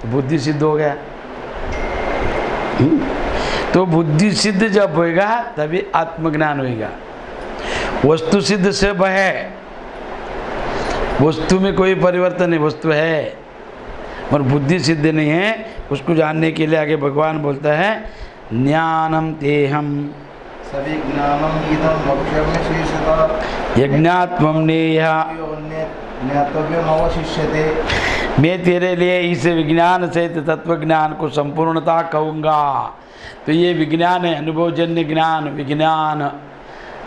तो बुद्धि सिद्ध हो गया। तो बुद्धि सिद्ध जब होएगा तभी आत्मज्ञान होएगा। वस्तु सिद्ध सब है, वस्तु में कोई परिवर्तन नहीं, वस्तु है और बुद्धि सिद्ध नहीं है। उसको जानने के लिए आगे भगवान बोलता है ज्ञानम तेहम सभी ज्ञानम इदम मोक्षम शेषता यज्ञात्मम नेह। ज्ञातव्यम अवशिष्यते। मैं तेरे लिए इस विज्ञान से तत्व ज्ञान को संपूर्णता कहूँगा। तो ये विज्ञान है, अनुभवजन्य ज्ञान। विज्ञान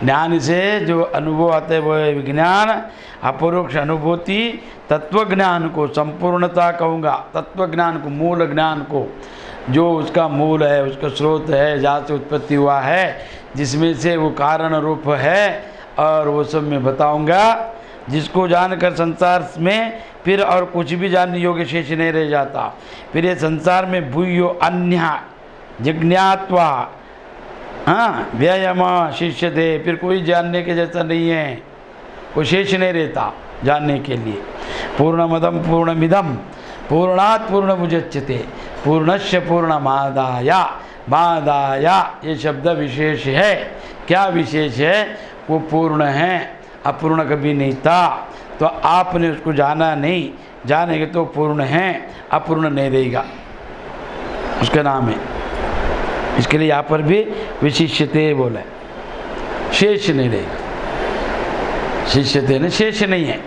ज्ञान से जो अनुभव आते हैं वो है विज्ञान। अपरोक्ष अनुभूति तत्व ज्ञान को संपूर्णता कहूँगा। तत्व ज्ञान को, मूल ज्ञान को, जो उसका मूल है, उसका स्रोत है, जहाँ से उत्पत्ति हुआ है, जिसमें से वो कारण रूप है, और वो सब मैं बताऊँगा। जिसको जानकर संसार में फिर और कुछ भी जानने योग्य शेष नहीं रह जाता। फिर ये संसार में भूयो अन्य जिज्ञात्वा हाँ व्यायाम शिष्य थे, फिर कोई जानने के जैसा नहीं है, कोई शेष नहीं रहता जानने के लिए। पूर्णमदम पूर्णमिदम पूर्णात् पूर्णमुदच्यते पूर्णस्य पूर्णमादाया मादाया। ये शब्द विशेष है। क्या विशेष है? वो पूर्ण है, अपूर्ण कभी नहीं था। तो आपने उसको जाना नहीं, जानेंगे तो पूर्ण है, अपूर्ण नहीं रहेगा, उसका नाम है। इसके लिए यहाँ पर भी विशिष्यते बोला है, शेष नहीं रहेगा। शिष्यते ने शेष नहीं है,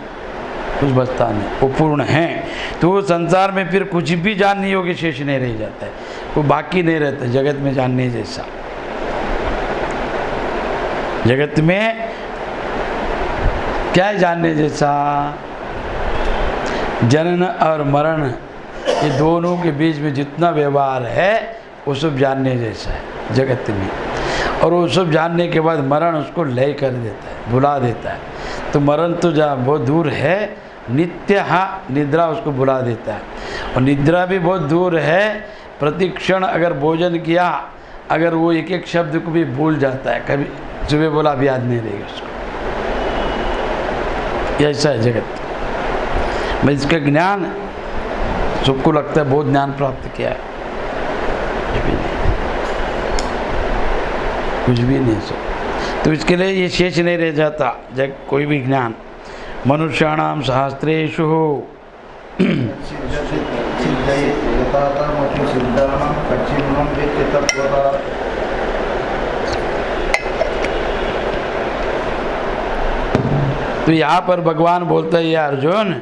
कुछ बचता नहीं, वो पूर्ण है। तो वो संसार में फिर कुछ भी जानने योग्य शेष नहीं रह जाता है, वो बाकी नहीं रहता जगत में जानने जैसा। जगत में क्या है जानने जैसा? जनन और मरण, ये दोनों के बीच में जितना व्यवहार है वो सब जानने जैसा है जगत में। और वो सब जानने के बाद मरण उसको लय कर देता है, भुला देता है। तो मरण तो जहाँ बहुत दूर है, नित्य हाँ निद्रा उसको भुला देता है। और निद्रा भी बहुत दूर है। प्रतिक्षण अगर भोजन किया, अगर वो एक एक शब्द को भी भूल जाता है, कभी सुबह बोला अभी याद नहीं रहेगा उसको। ऐसा है जगत में। इसका ज्ञान सबको लगता है बहुत ज्ञान प्राप्त किया है, कुछ भी नहीं सब। तो इसके लिए ये शेष नहीं रह जाता जब कोई भी ज्ञान। मनुष्याणाम शास्त्रेषु तो यहाँ पर भगवान बोलता है, ये अर्जुन,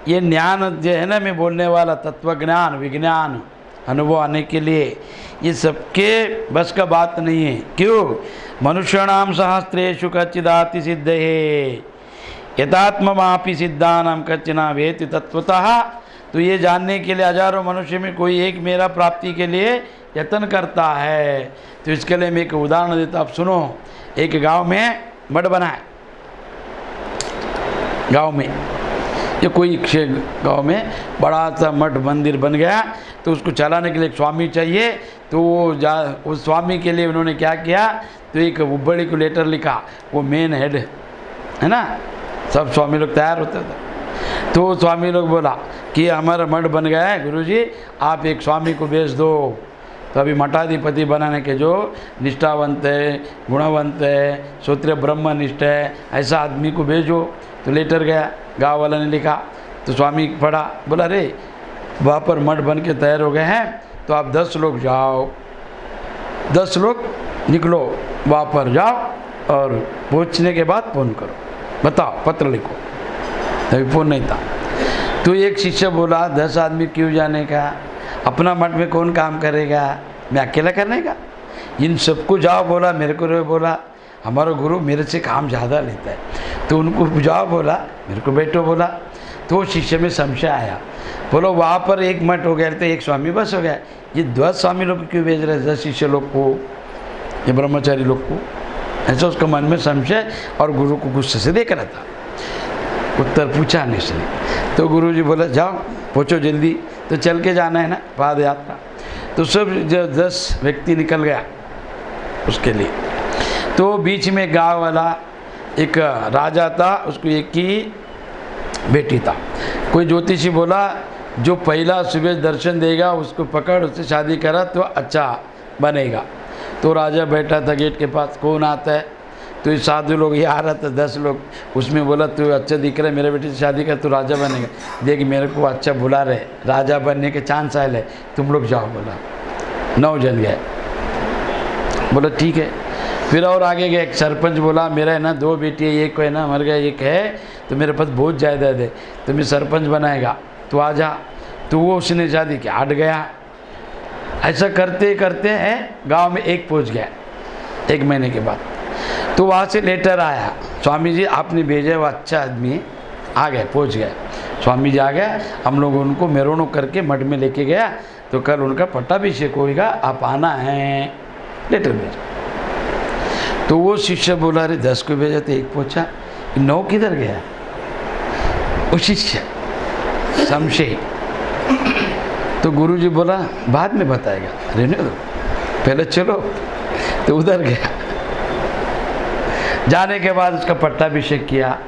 ये ज्ञान जो है ना, मैं बोलने वाला तत्व ज्ञान, विज्ञान, अनुभव आने के लिए, ये सबके बस का बात नहीं है। क्यों? मनुष्याणाम सहस्रेषु कच्चिदाति सिद्धये यथात्ममापि सिद्धानाम कच्चिना वेति तत्वतः। तो ये जानने के लिए हजारों मनुष्य में कोई एक मेरा प्राप्ति के लिए यत्न करता है। तो इसके लिए मैं एक उदाहरण देता, आप सुनो। एक गांव में मठ बना है, गांव में, ये कोई गांव में बड़ा सा मठ मंदिर बन गया। तो उसको चलाने के लिए एक स्वामी चाहिए। तो वो उस स्वामी के लिए उन्होंने क्या किया, तो एक बड़ी को लेटर लिखा, वो मेन हेड है ना, सब स्वामी लोग तैयार होते थे। तो स्वामी लोग बोला कि हमारा मठ बन गया है गुरुजी, आप एक स्वामी को भेज दो। तो अभी मठाधिपति बनाने के जो निष्ठावंत है, गुणवंत है, श्रोत्रिय ब्रह्मनिष्ठ है, ऐसा आदमी को भेजो। तो लेटर गया, गाँव वाला ने लिखा। तो स्वामी पढ़ा, बोला रे वहाँ पर मठ बन के तैयार हो गए हैं, तो आप 10 लोग जाओ, 10 लोग निकलो, वहाँ पर जाओ और पहुँचने के बाद फ़ोन करो, बताओ, पत्र लिखो। तभी फ़ोन नहीं था। तो एक शिष्य बोला 10 आदमी क्यों जाने का, अपना मठ में कौन काम करेगा, मैं अकेला करने का, इन सबको जाओ बोला। मेरे को बोला हमारा गुरु मेरे से काम ज़्यादा लेता है, तो उनको जाओ बोला, मेरे को बैठो बोला। तो शिष्य में संशय आया, बोलो वहाँ पर एक मठ हो गया तो एक स्वामी बस हो गया, ये 10 स्वामी लोग क्यों भेज रहे हैं, 10 शिष्य लोग को, ये ब्रह्मचारी लोग को। ऐसा उसका मन में संशय, और गुरु को गुस्से से देख रहा था। उत्तर पूछा नहीं उसने। तो गुरु जी बोला जाओ पहुँचो जल्दी, तो चल के जाना है ना, पाद यात्रा। तो सब 10 व्यक्ति निकल गया उसके लिए। तो बीच में गाँव वाला एक राजा था, उसको एक ही बेटी था। कोई ज्योतिषी बोला जो पहला सुबह दर्शन देगा उसको पकड़, उससे शादी करा तो अच्छा बनेगा। तो राजा बैठा था गेट के पास, कौन आता है? तो ये साधु लोग ये आ रहा था 10 लोग, उसमें बोला तू अच्छा दिख रहा है, मेरे बेटे से शादी कर, तू राजा बनेगा। देख मेरे को अच्छा बुला रहे, राजा बनने के चांस आए है, तुम लोग जाओ। बोला 9 जन गए। बोला ठीक है। फिर और आगे गए, एक सरपंच बोला मेरा है ना 2 बेटी है, एक है ना मर गया, एक है तो मेरे पास बहुत जायदाद है, तुम्हें सरपंच बनाएगा, तो आ जा। तो वो उसने शादी की, हट गया। ऐसा करते करते हैं गांव में एक पहुंच गया 1 महीने के बाद। तो वहाँ से लेटर आया, स्वामी जी आपने भेजा वो अच्छा आदमी है, आ गए, पहुँच गए। स्वामी जी आ गए, हम लोग उनको मेरोनक करके मठ में लेके गया, तो कल उनका पट्टाभिषेक होगा, आप आना है, लेटर भेजा। तो वो शिष्य बोला अरे 10 को भेजा तो 1 पहुँचा, 9 किधर गया? वो शिष्य संशय। तो गुरुजी बोला बाद में बताएगा, रहने दो, पहले चलो। तो उधर गया, जाने के बाद उसका पट्टाभिषेक किया,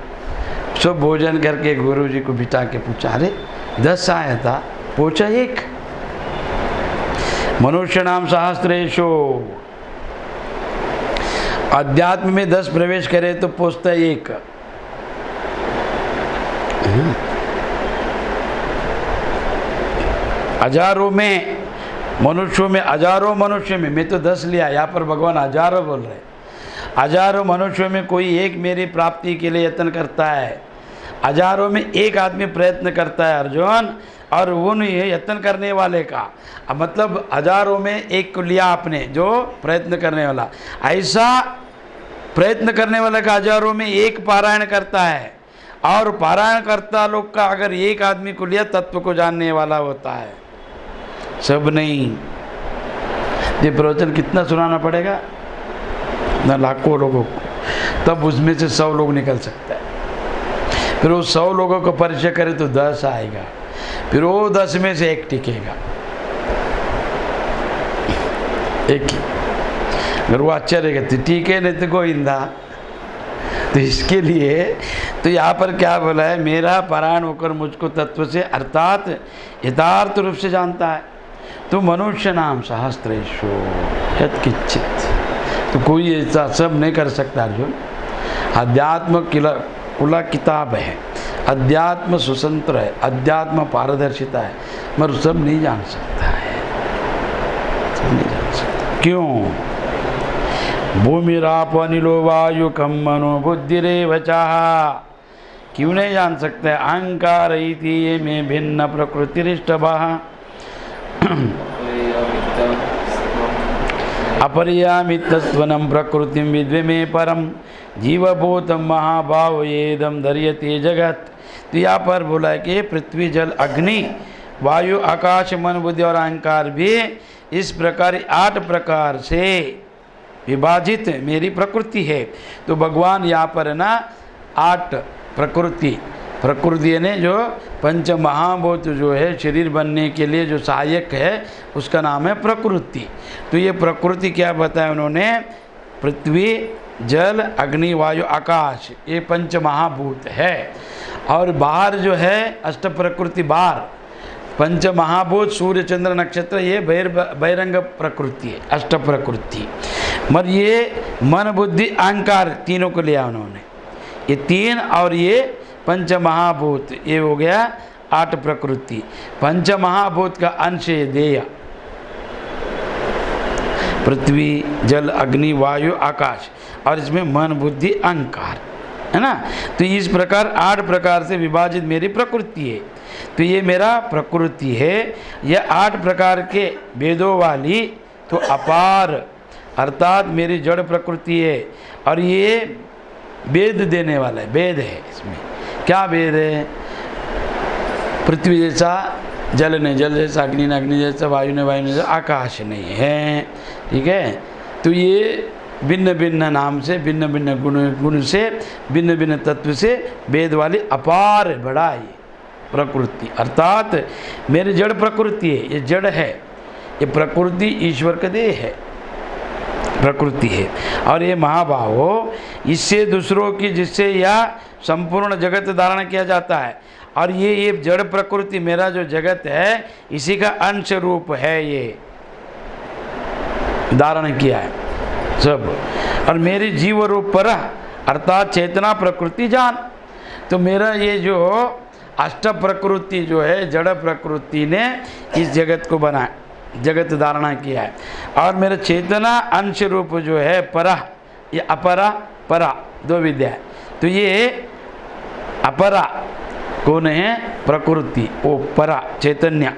सब भोजन करके गुरुजी को बिठा के पूछा अरे 10 आया था, पूछा 1। मनुष्य नाम सहस्रेशो, अध्यात्म में 10 प्रवेश करे तो पहुंचता 1। हजारों में मनुष्यों में, हजारों मनुष्य में, मैं तो 10 लिया, यहाँ पर भगवान हजारों बोल रहे। हजारों मनुष्यों में कोई एक मेरी प्राप्ति के लिए यत्न करता है, हजारों में एक आदमी प्रयत्न करता है अर्जुन, और उन यत्न करने वाले का मतलब हजारों में एक को लिया आपने, जो प्रयत्न करने वाला। ऐसा प्रयत्न करने वाले का हजारों में एक पारायण करता है, और पारायण करता लोग का अगर एक आदमी को लिया तत्व को जानने वाला होता है, सब नहीं। ये प्रवचन कितना सुनाना पड़ेगा ना, लाखों लोगों को, तब उसमें से 100 लोग निकल सकता है। फिर वो 100 लोगों को परिचय करे तो 10 आएगा, फिर वो 10 में से 1 टिकेगा, एक ही। अगर वो अच्छा रहेगा तो ठीक है, नहीं तो गोविंदा। तो इसके लिए तो यहाँ पर क्या बोला है, मेरा पारायण होकर मुझको तत्व से अर्थात यथार्थ रूप से जानता है। तो मनुष्य नाम सहस्रेशो यत्किंचित, तो कोई ऐसा सब नहीं कर सकता अर्जुन। अध्यात्म खुला किताब है, अध्यात्म स्वतंत्र है, अध्यात्म पारदर्शिता है, मगर सब नहीं जान सकता है, सब नहीं जान सकता। क्यों? भूमिराप अनिलो वायु कम मनो बुद्धिरेव चाह, क्यों नहीं जान सकते? अहंकार इति में भिन्न प्रकृतिरिष्टभः अपरियामितस्वनम प्रकृतिम विद्वे में परम जीवभूतम महाभाव येदम धर्यते जगत। तो यहाँ पर बोला है कि पृथ्वी जल अग्नि वायु आकाश मन बुद्धि और अहंकार भी इस प्रकार 8 प्रकार से विभाजित मेरी प्रकृति है। तो भगवान यहाँ पर है ना 8 प्रकृति ने जो पंच महाभूत जो है शरीर बनने के लिए जो सहायक है उसका नाम है प्रकृति। तो ये प्रकृति क्या बताया उन्होंने, पृथ्वी जल अग्नि वायु आकाश, ये पंच महाभूत है। और बाहर जो है अष्ट प्रकृति, बाहर पंच महाभूत सूर्य चंद्र नक्षत्र, ये बहिरंग प्रकृति है, अष्ट प्रकृति। मगर ये मन बुद्धि अहंकार तीनों को लिया उन्होंने, ये 3 और ये पंच महाभूत, ये हो गया 8 प्रकृति। पंच महाभूत का अंश है देह, पृथ्वी जल अग्नि वायु आकाश, और इसमें मन बुद्धि अहंकार है ना। तो इस प्रकार 8 प्रकार से विभाजित मेरी प्रकृति है। तो ये मेरा प्रकृति है, यह 8 प्रकार के वेदों वाली तो अपार अर्थात मेरी जड़ प्रकृति है। और ये वेद देने वाला है, वेद है। इसमें क्या वेद है? पृथ्वी जैसा जल नहीं, जल जैसा अग्नि ने, अग्नि जैसा वायु ने, वायु जैसा आकाश नहीं है। ठीक है। तो ये भिन्न भिन्न नाम से, भिन्न भिन्न गुण से, भिन्न भिन्न तत्व से वेद वाली अपार बड़ा ये प्रकृति, अर्थात मेरी जड़ प्रकृति है। ये जड़ है, ये प्रकृति ईश्वर का देह है, प्रकृति है। और ये महाभाव, इससे दूसरों की, जिससे यह संपूर्ण जगत धारण किया जाता है। और ये जड़ प्रकृति मेरा जो जगत है इसी का अंश रूप है, ये धारण किया है सब। और मेरी जीव रूप पर अर्थात चेतना प्रकृति जान, तो मेरा ये जो अष्ट प्रकृति जो है जड़ प्रकृति ने इस जगत को बनाया, जगत धारणा किया है। और मेरा चेतना अंश रूप जो है परा, ये अपरा परा दो विद्या है। तो ये अपरा कौन है? प्रकृति, वो परा चैतन्य,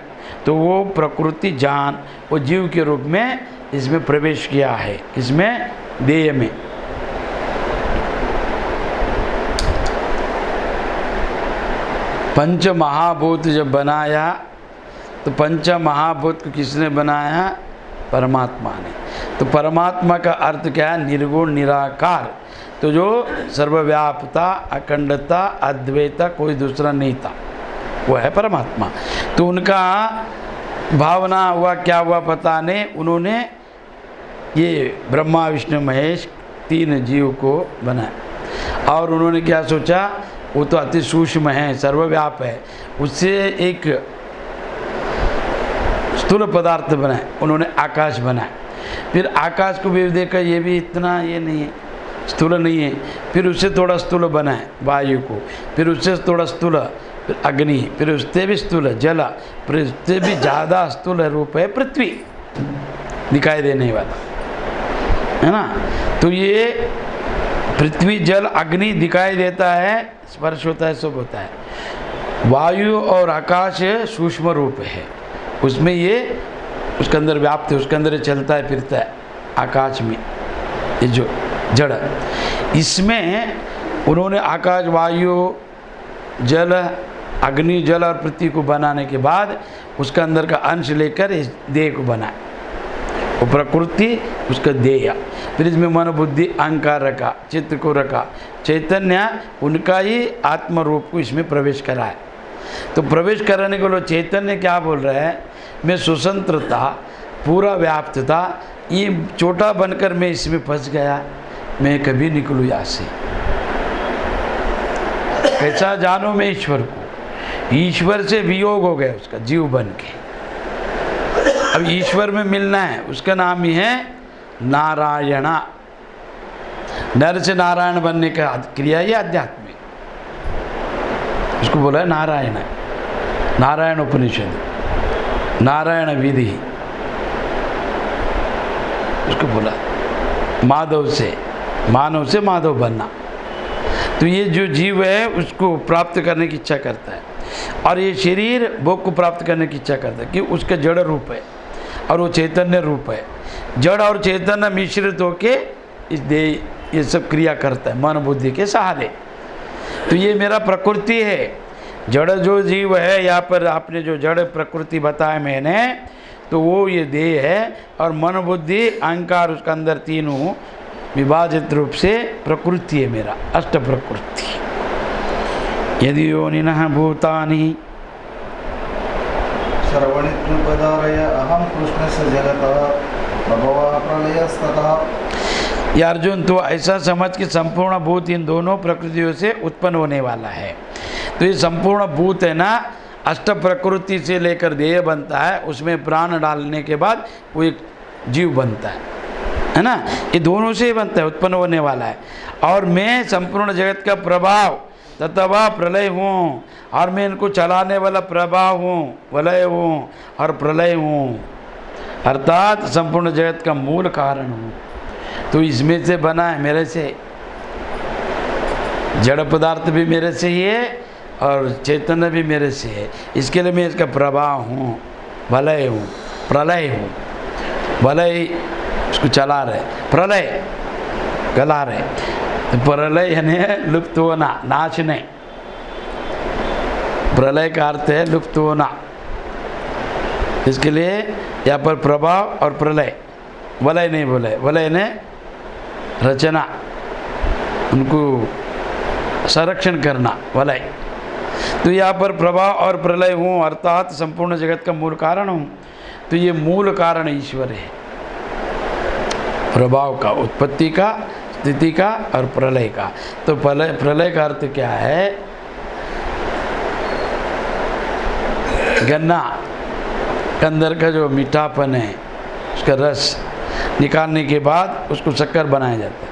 तो वो प्रकृति जान वो जीव के रूप में इसमें प्रवेश किया है, इसमें देह में। पंच महाभूत जब बनाया तो पंच महाभूत को किसने बनाया? परमात्मा ने। तो परमात्मा का अर्थ क्या है? निर्गुण निराकार, तो जो सर्वव्यापता अखंडता अद्वैता कोई दूसरा नहीं था, वो है परमात्मा। तो उनका भावना हुआ क्या हुआ पता नहीं, उन्होंने ये ब्रह्मा विष्णु महेश तीन जीव को बनाया। और उन्होंने क्या सोचा? वो तो अति सूक्ष्म है, सर्वव्याप है, उससे एक स्थूल पदार्थ बनाए, उन्होंने आकाश बनाया। फिर आकाश को भी देखा, ये भी इतना ये नहीं है, स्थूल नहीं है। फिर उससे थोड़ा स्थूल बनाए वायु को, फिर उससे थोड़ा स्थूल, फिर अग्नि, फिर उससे भी स्थूल जल, फिर उससे भी ज़्यादा स्थूल रूप है पृथ्वी, दिखाई देने वाला है ना। तो ये पृथ्वी जल अग्नि दिखाई देता है, स्पर्श होता है, सब होता है। वायु और आकाश सूक्ष्म रूप है, उसमें ये उसके अंदर व्याप्त है, उसके अंदर चलता है फिरता है आकाश में, ये जो जड़। इसमें उन्होंने आकाश वायु जल अग्नि जल और पृथ्वी को बनाने के बाद उसका अंदर का अंश लेकर इस देह को बनाया, वो प्रकृति उसका देह। फिर इसमें मन बुद्धि अहंकार रखा, चित्त को रखा, चैतन्य उनका ही आत्म रूप को इसमें प्रवेश करा है। तो प्रवेश कराने को लोग चैतन्य क्या बोल रहे हैं? मैं स्वतंत्र था, पूरा व्याप्त था, ये छोटा बनकर मैं इसमें फंस गया, मैं कभी निकलूँ यहाँ से। कैसा जानो मैं ईश्वर को? ईश्वर से वियोग हो गया उसका जीव बन के। अब ईश्वर में मिलना है, उसका नाम ही है नारायणा। नर से नारायण बनने का क्रिया ही अध्यात्म में, उसको बोला है नारायण। नारायण उपनिषद, नारायण विधि, उसको बोला माधव से माधव बनना। तो ये जो जीव है उसको प्राप्त करने की इच्छा करता है, और ये शरीर भोग को प्राप्त करने की इच्छा करता है कि उसका जड़ रूप है और वो चैतन्य रूप है। जड़ और चैतन्य मिश्रित होके इस देह ये सब क्रिया करता है मन बुद्धि के सहारे। तो ये मेरा प्रकृति है, जड़ जो जीव है, यहाँ पर आपने जो जड़ प्रकृति बताया मैंने, तो वो ये देह है, और मन बुद्धि अहंकार उसका अंदर तीनों विभाजित रूप से प्रकृति है मेरा, अष्ट प्रकृति। यदि योनिनः भूतानि सर्वनित्युपधारय अहं कृष्णस्य जगतः प्रभवः प्रलयस्ततः। या अर्जुन, तो ऐसा समझ कि संपूर्ण भूत इन दोनों प्रकृतियों से उत्पन्न होने वाला है। तो ये संपूर्ण भूत है ना, अष्ट प्रकृति से लेकर देह बनता है, उसमें प्राण डालने के बाद वो एक जीव बनता है ना, ये दोनों से ही बनता है, उत्पन्न होने वाला है। और मैं संपूर्ण जगत का प्रभाव तथा प्रलय हूँ, और मैं इनको चलाने वाला प्रभाव हूँ, वलय हूँ और प्रलय हूँ, अर्थात संपूर्ण जगत का मूल कारण हूँ। तो इसमें से बना है, मेरे से। जड़ पदार्थ भी मेरे से ही है और चैतन्य भी मेरे से है, इसके लिए मैं इसका प्रभाव हूँ, वलय हूँ, प्रलय हूँ। वलय उसको चला रहे, प्रलय गला रहे। तो प्रलय यानी लुप्त होना, नाश नहीं। प्रलय का अर्थ है लुप्त होना, इसके लिए यहाँ पर प्रभाव और प्रलय, वलय नहीं बोले। वलय ने रचना, उनको संरक्षण करना, वलय। तो यहाँ पर प्रभाव और प्रलय हूँ, अर्थात संपूर्ण जगत का मूल कारण हूँ। तो ये मूल कारण ईश्वर है, प्रभाव का, उत्पत्ति का, स्थिति का और प्रलय का। तो प्रलय का अर्थ क्या है? गन्ना के अंदर का जो मीठापन है उसका रस निकालने के बाद उसको शक्कर बनाया जाता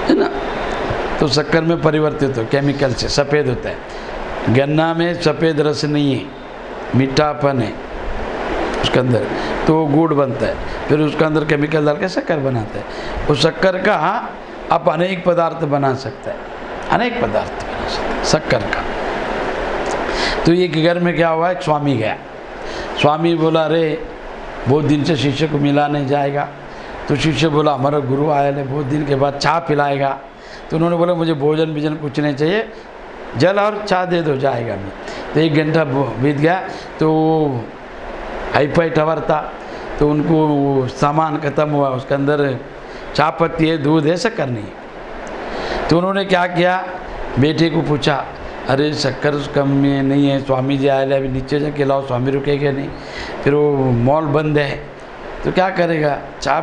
है ना। तो शक्कर में परिवर्तित हो केमिकल से सफ़ेद होता है। गन्ना में सफ़ेद रस नहीं है, मीठापन है उसके अंदर, तो गुड़ बनता है। फिर उसके अंदर केमिकल डाल के शक्कर बनाता है। उस शक्कर का आप अनेक पदार्थ बना सकते हैं, अनेक पदार्थ बना सकते हैं शक्कर का। तो ये कि घर में क्या हुआ, एक स्वामी गया। स्वामी बोला अरे बहुत दिन से शिष्य को मिला नहीं जाएगा। तो शिष्य बोला हमारा गुरु आया है, बहुत दिन के बाद चाय पिलाएगा। तो उन्होंने बोला मुझे भोजन भोजन कुछ नहीं चाहिए, जल और चाय दे दो, जाएगा मैं। तो 1 घंटा बीत गया। तो हाई-फाई टावर था, तो उनको सामान ख़त्म हुआ, उसके अंदर चाय पत्ती है, दूध है, शक्कर नहीं है। तो उन्होंने क्या किया, बेटे को पूछा अरे शक्कर कम में नहीं है, स्वामी जी आए अभी नीचे जाके लाओ, स्वामी रुकेगा नहीं। फिर वो मॉल बंद है तो क्या करेगा, चाय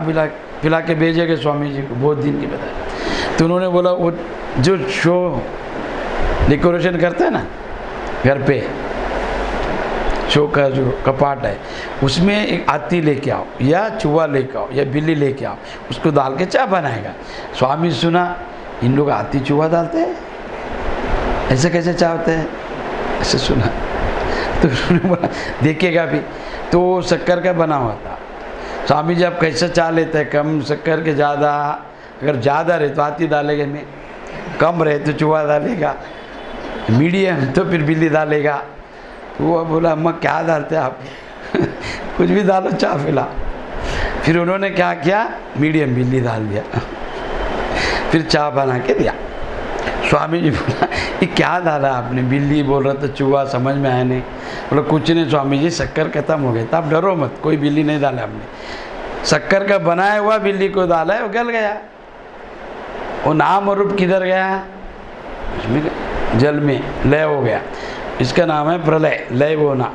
पिला के भेजेगा स्वामी जी को, बहुत दिन की बताया। तो उन्होंने बोला वो जो शो डेकोरेशन करते हैं ना घर पे, शो का जो कपाट है उसमें एक हाथी लेके आओ या चूहा लेके आओ या बिल्ली लेके आओ, उसको डाल के चाय बनाएगा। स्वामी सुना इन लोग हाथी चूहा डालते हैं, ऐसे कैसे चाय होते हैं, ऐसे सुना। तो उन्होंने बोला देखेगा भी। तो शक्कर का बना हुआ था। स्वामी जी आप कैसे चाय लेते हैं, कम शक्कर के ज़्यादा, अगर ज़्यादा रहे तो हाथी डालेगा में, कम रहे तो चूहा डालेगा, मीडियम तो फिर बिल्ली डालेगा। तो वो बोला अम्मा क्या डालते हैं आप कुछ भी डालो चाय पिला। फिर उन्होंने क्या किया, मीडियम बिल्ली डाल दिया, फिर चाय बना के दिया। स्वामी जी बोला ये क्या डाला आपने, बिल्ली बोल रहा था, चूहा समझ में आया नहीं। बोला कुछ नहीं स्वामी जी, शक्कर खत्म हो गया था, आप डरो मत, कोई बिल्ली नहीं डाला हमने, शक्कर का बनाया हुआ बिल्ली को डाला है, वो गल गया। वो नाम और रूप किधर गया, उसमें जल में लय हो गया। इसका नाम है प्रलय, लय होना,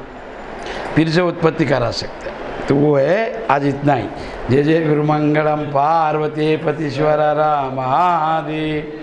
फिर से उत्पत्ति करा सकते हैं। तो वो है आज इतना ही। जय जय गुरु मंगलम पार्वती पतिश्वर महादेव।